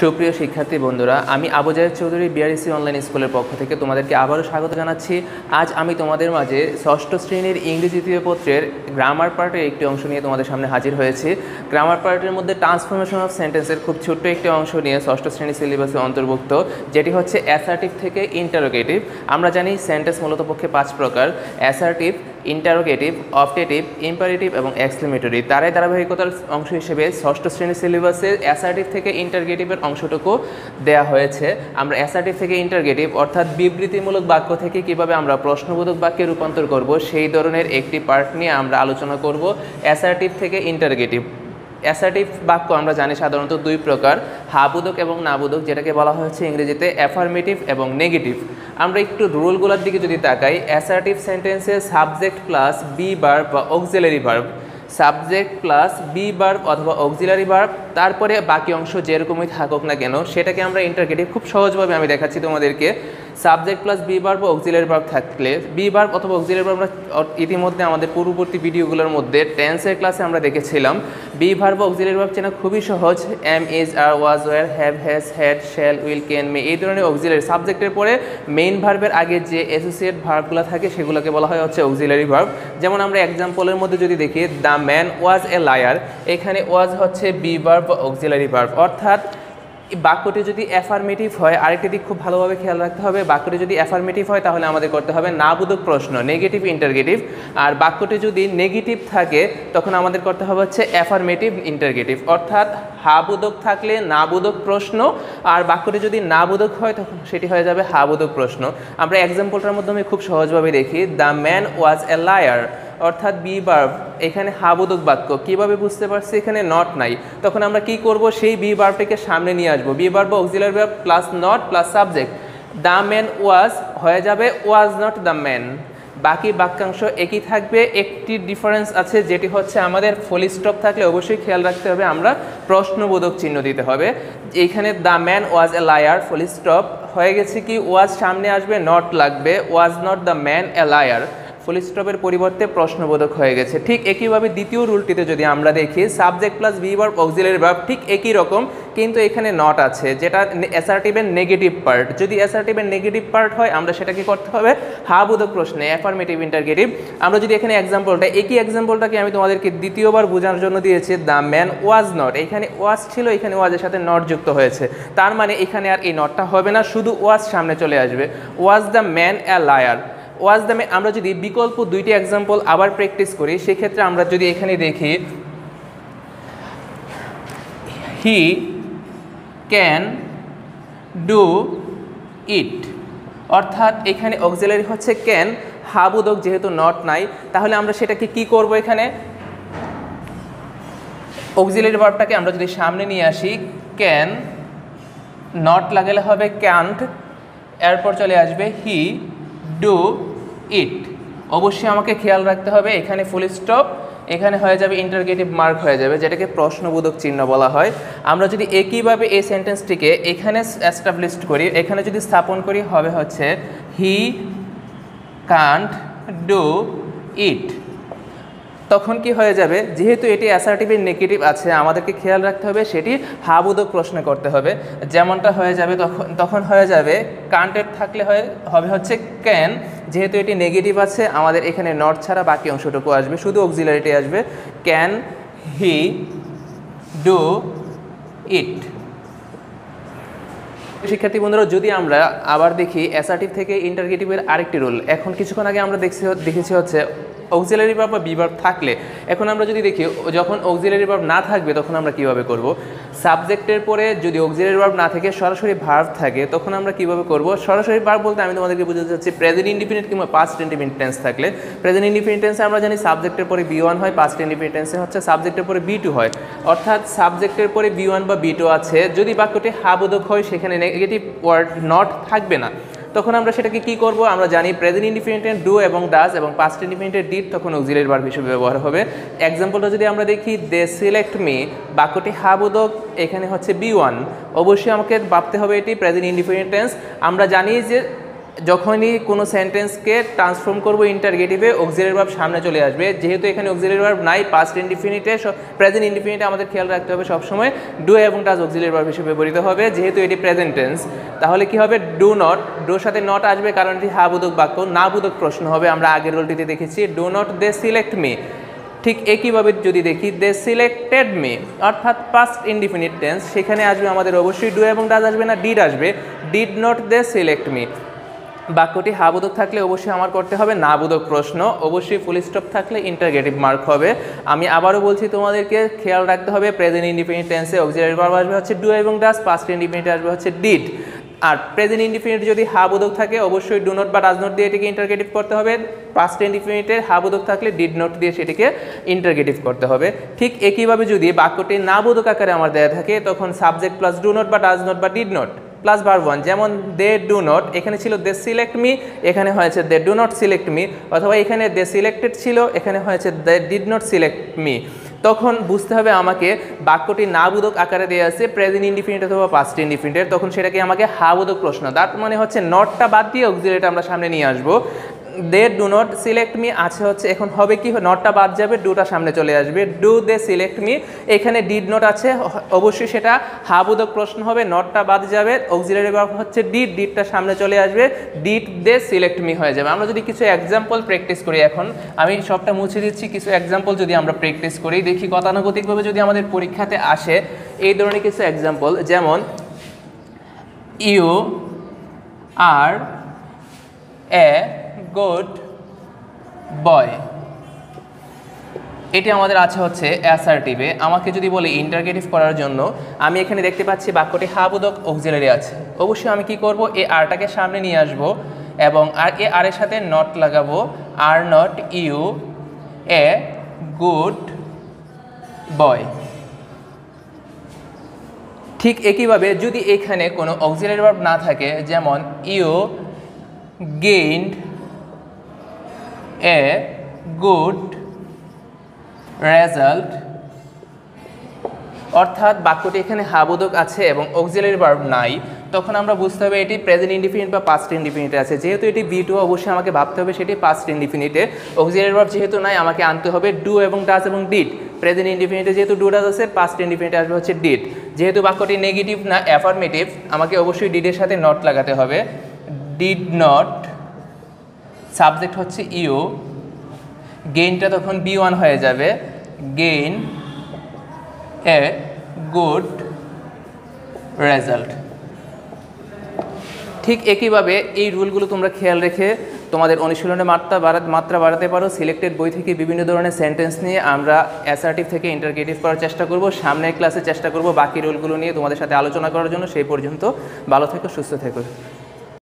সুপ্রিয় শিক্ষার্থী বন্ধুরা, আমি আবু জাহেদ চৌধুরী বিআরএসসি অনলাইন স্কুলের পক্ষ থেকে তোমাদেরকে আবারও স্বাগত জানাচ্ছি। আজ আমি তোমাদের মাঝে ষষ্ঠ শ্রেণীর ইংরেজি তৃতীয় পত্রের গ্রামার পার্টের একটি অংশ নিয়ে তোমাদের সামনে হাজির হয়েছি। গ্রামার পার্টের মধ্যে ট্রান্সফরমেশন অফ সেন্টেন্সের খুব ছোট্ট একটি অংশ নিয়ে ষষ্ঠ শ্রেণীর সিলেবাসে অন্তর্ভুক্ত, যেটি হচ্ছে অ্যাসার্টিভ থেকে ইন্টারোগেটিভ। আমরা জানি সেন্টেন্স মূলত পক্ষে 5 প্রকার: অ্যাসার্টিভ, ইন্টারোগেটিভ, অপটেটিভ, ইম্পারেটিভ এবং এক্সক্লেমেটরি। তারাই ধারাবাহিকতার অংশ হিসেবে ষষ্ঠ শ্রেণীর সিলেবাসে অ্যাসার্টিভ থেকে ইন্টারোগেটিভের অংশটুকু দেয়া হয়েছে। আমরা অ্যাসার্টিভ থেকে ইন্টারোগেটিভ অর্থাৎ বিবৃতিমূলক বাক্য থেকে কিভাবে আমরা প্রশ্নবোধক বাক্যে রূপান্তর করব সেই ধরনের একটি পার্ট নিয়ে আমরা আলোচনা করব। অ্যাসার্টিভ থেকে ইন্টারোগেটিভ। অ্যাসার্টিভ বাক্য আমরা জানি সাধারণত 2 প্রকার: হাবোধক এবং নাবোধক, যেটাকে বলা হয়েছে ইংরেজিতে অ্যাফার্মেটিভ এবং নেগেটিভ। আমরা একটু রুলগুলোর দিকে যদি তাকাই, অ্যাসার্টিভ সেন্টেন্সে সাবজেক্ট প্লাস বি ভার্ব বা auxiliary verb, subject plus be verb অথবা অক্সিলারি ভার্ব, তারপরে বাকি অংশ যেরকমই থাকুক না কেন সেটাকে আমরা ইন্টারোগেটিভ। খুব সহজভাবে আমি দেখাচ্ছি তোমাদেরকে। সাবজেক্ট প্লাস বি ভার্ব ও অক্সিলারি ভার্ব থাকলে, বি ভার্ব অথবা অক্সিলারি ভার্ব আমরা ইতিমধ্যে আমাদের পূর্ববর্তী ভিডিওগুলোর মধ্যে টেন্সের ক্লাসে আমরা দেখেছিলাম। বি ভার্ব ও অক্সিলারি ভার্ব চেনা খুবই সহজ। Am, is, are, was, were, have, has, had, shall, will, can, may, এই ধরনের অক্সিলারি। সাবজেক্টের পরে মেইন ভার্বের আগে যে অ্যাসোসিয়েট ভার্বগুলো থাকে সেগুলোকে বলা হয় হচ্ছে অক্সিলারি ভার্ব। যেমন আমরা এক্সাম্পলের মধ্যে যদি দেখি, the man was a liar, এখানে ওয়াজ হচ্ছে বি ভার্ব বা অক্সিলারি ভার্ব। অর্থাৎ বাক্যটি যদি অ্যাফার্মেটিভ হয়, আরেকটি দিক খুব ভালোভাবে খেয়াল রাখতে হবে, বাক্যটি যদি অ্যাফার্মেটিভ হয় তাহলে আমাদের করতে হবে নাবোধক প্রশ্ন, নেগেটিভ ইন্টারোগেটিভ। আর বাক্যটি যদি নেগেটিভ থাকে তখন আমাদের করতে হবে হচ্ছে অ্যাফার্মেটিভ ইন্টারোগেটিভ। অর্থাৎ হাবোধক থাকলে নাবোধক প্রশ্ন, আর বাক্যটি যদি নাবোধক হয় তখন সেটি হয়ে যাবে হাবোধক প্রশ্ন। আমরা এক্সাম্পলটার মাধ্যমে খুব সহজভাবে দেখি, the man was a liar, অর্থাৎ বি ভার্ব, এখানে হাবোধক বাক্য। কিভাবে বুঝতে পারছি? এখানে নট নাই, তখন আমরা কি করব? সেই বি ভার্বটিকে সামনে নিয়ে আসবো। Be verb auxiliary verb plus not plus subject. The man ওয়াজ হয়ে যাবে ওয়াজ নট দ্য ম্যান। বাকি বাক্যাংশ একই থাকবে, একটি ডিফারেন্স আছে, যেটি হচ্ছে আমাদের ফুল স্টপ থাকলে অবশ্যই খেয়াল রাখতে হবে আমরা প্রশ্নবোধক চিহ্ন দিতে হবে। এইখানে the man was a liar, full stop হয়ে গেছে কি ওয়াজ সামনে আসবে, নট লাগবে, was not the man a liar, full স্টপের পরিবর্তে প্রশ্নবোধক হয়ে গেছে। ঠিক একইভাবে দ্বিতীয় রুলটিতে যদি আমরা দেখি, subject plus be verb auxiliary verb ঠিক একই রকম, কিন্তু এখানে নট আছে, যেটা অ্যাসার্টিভের নেগেটিভ পার্ট। যদি অ্যাসার্টিভের নেগেটিভ পার্ট হয় আমরা সেটাকে করতে হবে হাবোধক প্রশ্নে, অ্যাফার্মেটিভ ইন্টারোগেটিভ। আমরা যদি এখানে এক্সাম্পলটা, একই এক্সাম্পলটাকে আমি তোমাদেরকে দ্বিতীয়বার বোঝানোর জন্য দিয়েছি। দ্য ম্যান ওয়াজ নট, এখানে ওয়াজ ছিল, এখানে ওয়াজের সাথে নট যুক্ত হয়েছে, তার মানে এখানে আর এই নটটা হবে না, শুধু ওয়াজ সামনে চলে আসবে। Was the man a liar, was the man. আমরা যদি বিকল্প 2টি এক্সাম্পল আবার প্র্যাকটিস করি, সেক্ষেত্রে আমরা যদি এখানে দেখি, হি ক্যান ডু ইট, অর্থাৎ এখানে অক্সিলারি হচ্ছে ক্যান, হাবোধক যেহেতু নট নাই, তাহলে আমরা সেটাকে কি করব? এখানে অক্সিলারি ভার্বটাকে আমরা যদি সামনে নিয়ে আসি, ক্যান, নট লাগালে হবে ক্যান্ট, এরপর চলে আসবে হি ডু ইট। অবশ্যই আমাকে খেয়াল রাখতে হবে এখানে ফুল স্টপ, এখানে হয়ে যাবে ইন্টারোগেটিভ মার্ক হয়ে যাবে, যেটাকে প্রশ্নবোধক চিহ্ন বলা হয়। আমরা যদি একইভাবে এই সেন্টেন্সটিকে এখানে এস্টাবলিশ করি, এখানে যদি স্থাপন করি, হবে হচ্ছে হি কান্ট ডু ইট। তখন কি হয়ে যাবে? যেহেতু এটি অ্যাসার্টিভের নেগেটিভ আছে, আমাদেরকে খেয়াল রাখতে হবে সেটি হাবোধক প্রশ্ন করতে হবে। যেমনটা হয়ে যাবে তখন হয়ে যাবে কান্টেড থাকলে হবে হচ্ছে ক্যান, যেহেতু এটি নেগেটিভ আছে আমাদের এখানে নট ছাড়া বাকি অংশটুকু আসবে, শুধু অক্সিলারিটি আসবে, ক্যান হি ডু ইট। শিক্ষার্থী বন্ধুরা, যদি আমরা আবার দেখি অ্যাসার্টিভ থেকে ইন্টারোগেটিভের আরেকটি রুল, এখন কিছুক্ষণ আগে আমরা দেখেছি হচ্ছে অক্সিলারি ভার্ব বা বি ভার্ব থাকলে। এখন আমরা যদি দেখি, যখন অক্সিলারি ভার্ব না থাকবে তখন আমরা কিভাবে করব? সাবজেক্টের পরে যদি অক্সিলারি ভার্ব না থাকে, সরাসরি ভার্ব থাকে, তখন আমরা কিভাবে করব? সরাসরি ভার্ব বলতে আমি তোমাদেরকে বুঝাতে চাচ্ছি প্রেজেন্ট ইনডিফিনিট কিংবা পাস্ট ইনডিফিনিট টেন্স থাকলে। প্রেজেন্ট ইনডিফিনিট টেন্সে আমরা জানি সাবজেক্টের পরে বি1 হয়, পাস্ট ইনডিফিনিট টেন্সে হচ্ছে সাবজেক্টের পরে বি2 হয়। অর্থাৎ সাবজেক্টের পরে বি1 বা বি2 আছে, যদি বাক্যটি হাবোধক হয় সেখানে নেগেটিভ ওয়ার্ড নট থাকবে না, তখন আমরা সেটাকে কি করব? আমরা জানি প্রেজেন্ট ইনডিফিনিটের ডু এবং ডাজ এবং পাস্ট ইনডিফিনিটের ডিড তখন অক্সিলারি ভার্ব হিসেবে ব্যবহার হবে। এক্সাম্পলটা যদি আমরা দেখি, দে সিলেক্ট মি, বাক্যটি হাবোধক, এখানে হচ্ছে বি1, অবশ্যই আমাকে ভাবতে হবে এটি প্রেজেন্ট ইনডিফিনিট টেন্স। আমরা জানি যে যখনই কোনো সেন্টেন্সকে ট্রান্সফর্ম করব ইন্টারগেটিভে অক্সিলারি ভার্ব সামনে চলে আসবে। যেহেতু এখানে অক্সিলারি ভার্ব নাই, পাস্ট ইনডিফিনিটে প্রেজেন্ট ইনডিফিনিটে আমাদের খেয়াল রাখতে হবে সবসময় ডু এবং ডাজ অক্সিলারি ভার্ব হিসেবে ব্যবহৃত হবে। যেহেতু এটি প্রেজেন্ট টেন্স, তাহলে কি হবে, ডু নট, ডুর সাথে নট আসবে কারণ এটি হা বোধক বাক্য, না বোধক প্রশ্ন হবে। আমরা আগের রোলটিতে দেখেছি do not they select me. ঠিক একইভাবে যদি দেখি দে সিলেক্টেড মি, অর্থাৎ পাস্ট ইনডিফিনিট টেন্স, সেখানে আসবে আমাদের অবশ্যই ডু এবং ডাজ আসবে না, ডিড আসবে। Did not they select me. বাক্যটি হা বোধক থাকলে অবশ্যই আমার করতে হবে না বোধক প্রশ্ন, অবশ্যই ফুল স্টপ থাকলে ইন্টারগেটিভ মার্ক হবে। আমি আবারও বলছি তোমাদেরকে খেয়াল রাখতে হবে প্রেজেন্ট ইনডিফিনিট টেন্সে অক্সিলারি ভার্ব আসবে হচ্ছে ডু এবং ডাজ, পাস্ট ইনডিফিনিট আসবে হচ্ছে ডিড। আর প্রেজেন্ট ইনডিফিনিট যদি হা বোধক থাকে অবশ্যই ডু নট বা ডাজ নট দিয়ে এটিকে ইন্টারগেটিভ করতে হবে। পাস্ট ইনডিফিনিটের হা বোধক থাকলে ডিড নট দিয়ে সেটিকে ইন্টারগেটিভ করতে হবে। ঠিক একইভাবে যদি বাক্যটি না বোধক আকারে আমার দেওয়া থাকে তখন সাবজেক্ট প্লাস ডু নট বা ডাজ নট বা did not plus verb one, যেমন দে ডু নট, এখানে ছিল দে সিলেক্ট মি, এখানে হয়েছে they do not select me, অথবা এখানে দে সিলেক্টেড ছিল, এখানে হয়েছে they did not select me. তখন বুঝতে হবে আমাকে বাক্যটি না বোধক আকারে দেওয়া আছে প্রেজেন্ট ইনডিফিনিট অথবা পাস্ট ইনডিফিনিটের, তখন সেটাকে আমাকে হা বোধক প্রশ্ন, তার মানে হচ্ছে নটটা বাদ দিয়ে অক্সিলারিটা আমরা সামনে নিয়ে আসবো। They do not select me আছে হচ্ছে, এখন হবে কি, নটটা বাদ যাবে, ডুটা সামনে চলে আসবে, ডু দে সিলেক্ট মি। এখানে ডিড নট আছে, অবশ্যই সেটা হা বোধক প্রশ্ন হবে, নটটা বাদ যাবে, অক্সিলারি ভার্ব হচ্ছে ডিড, ডিডটা সামনে চলে আসবে, ডিড দে সিলেক্ট মি হয়ে যাবে। আমরা যদি কিছু এক্সাম্পল প্র্যাকটিস করি, এখন আমি সবটা মুছে দিচ্ছি, কিছু এক্সাম্পল যদি আমরা প্র্যাকটিস করি, দেখি গতানুগতিকভাবে যদি আমাদের পরীক্ষাতে আসে এই ধরনের কিছু এক্সাম্পল, যেমন ইউ আর এ গুড বয়, এটি আমাদের আছে হচ্ছে অ্যাসার্টিভে। আমাকে যদি বলে ইন্টারগেটিভ করার জন্য, আমি এখানে দেখতে পাচ্ছি বাক্যটি হা বোধক অক্সিলারি আছে, অবশ্যই আমি কি করব, এই আরটাকে সামনে নিয়ে আসব এবং আর এ আর এর সাথে নট লাগাবো, আর not you a good boy. ঠিক একইভাবে যদি এখানে কোনো অক্সিলারি ভার্ব না থাকে, যেমন you gained a good result, অর্থাৎ বাক্যটি এখানে হা বোধক আছে এবং অক্সিলারি ভার্ব নাই, তখন আমরা বুঝতে হবে এটি প্রেজেন্ট ইনডিফিনিট বা পাস্ট ইনডিফিনিটে আছে। যেহেতু এটি বি টু, অবশ্যই আমাকে ভাবতে হবে সেটি পাস্ট ইনডিফিনিটে। অক্সিলারি ভার্ব যেহেতু নাই, আমাকে আনতে হবে ডু এবং ডাজ এবং ডিড। প্রেজেন্ট ইনডিফিনিটে যেহেতু ডু ডাজ আছে, পাস্ট ইনডিফিনিটে আসবে হচ্ছে ডিড। যেহেতু বাক্যটি নেগেটিভ না অ্যাফার্মেটিভ, আমাকে অবশ্যই ডিডের সাথে নট লাগাতে হবে, ডিড নট, সাবজেক্ট হচ্ছে ইউ, গেইনটা তখন বি ওয়ান হয়ে যাবে, গেইন এ গুড রেজাল্ট। ঠিক একইভাবে এই রুলগুলো তোমরা খেয়াল রেখে তোমাদের অনুশীলনের মাত্রা বাড়াতে পারো। সিলেক্টেড বই থেকে বিভিন্ন ধরনের সেন্টেন্স নিয়ে আমরা অ্যাসার্টিভ থেকে ইন্টারগেটিভ করার চেষ্টা করব। সামনের ক্লাসে চেষ্টা করব বাকি রুলগুলো নিয়ে তোমাদের সাথে আলোচনা করার জন্য। সেই পর্যন্ত ভালো থেকো, সুস্থ থেকো।